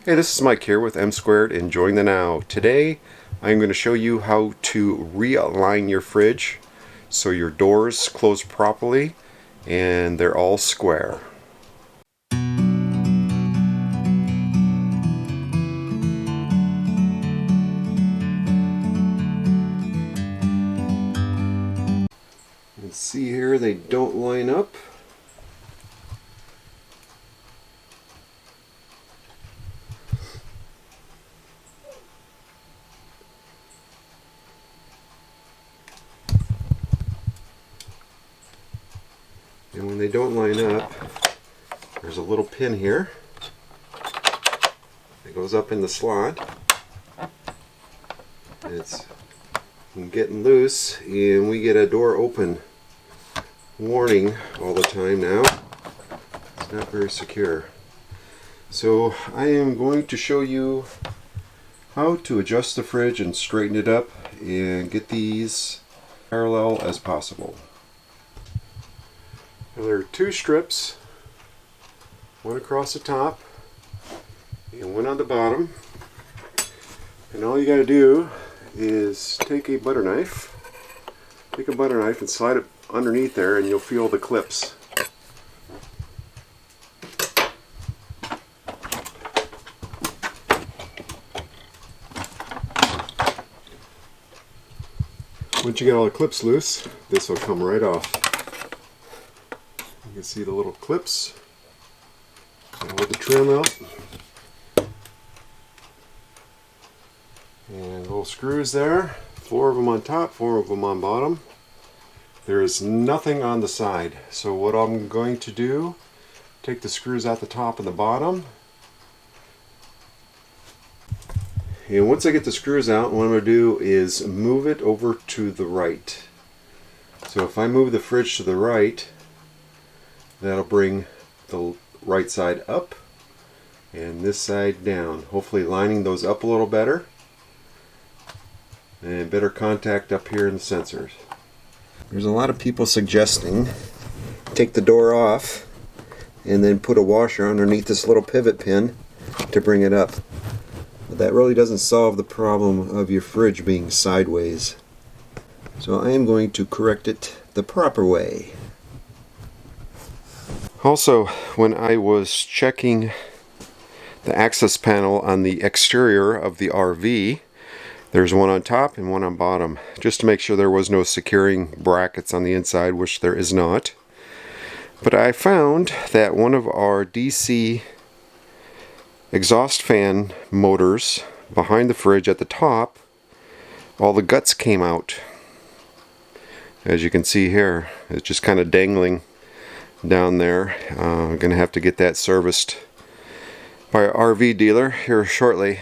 Hey, this is Mike here with M Squared, enjoying the now. Today I'm going to show you how to realign your fridge so your doors close properly and they're all square. You can see here they don't line up. And when they don't line up, there's a little pin here that goes up in the slot. It's getting loose and we get a door open warning all the time now. It's not very secure. So I am going to show you how to adjust the fridge and straighten it up and get these parallel as possible. Now there are two strips, one across the top and one on the bottom, and all you got to do is take a butter knife and slide it underneath there and you'll feel the clips. Once you get all the clips loose, this will come right off. You can see the little clips. Hold the trim out. And little screws there. 4 of them on top, 4 of them on bottom. There is nothing on the side. So what I'm going to do, take the screws out the top and the bottom. And once I get the screws out, what I'm going to do is move it over to the right. So if I move the fridge to the right, that'll bring the right side up and this side down, hopefully lining those up a little better and better contact up here in the sensors. There's a lot of people suggesting take the door off and then put a washer underneath this little pivot pin to bring it up. But that really doesn't solve the problem of your fridge being sideways. So I am going to correct it the proper way. Also, when I was checking the access panel on the exterior of the RV, there's one on top and one on bottom, just to make sure there was no securing brackets on the inside, which there is not. But I found that one of our DC exhaust fan motors behind the fridge at the top, all the guts came out. As you can see here, it's just kind of dangling down there. I'm going to have to get that serviced by our RV dealer here shortly.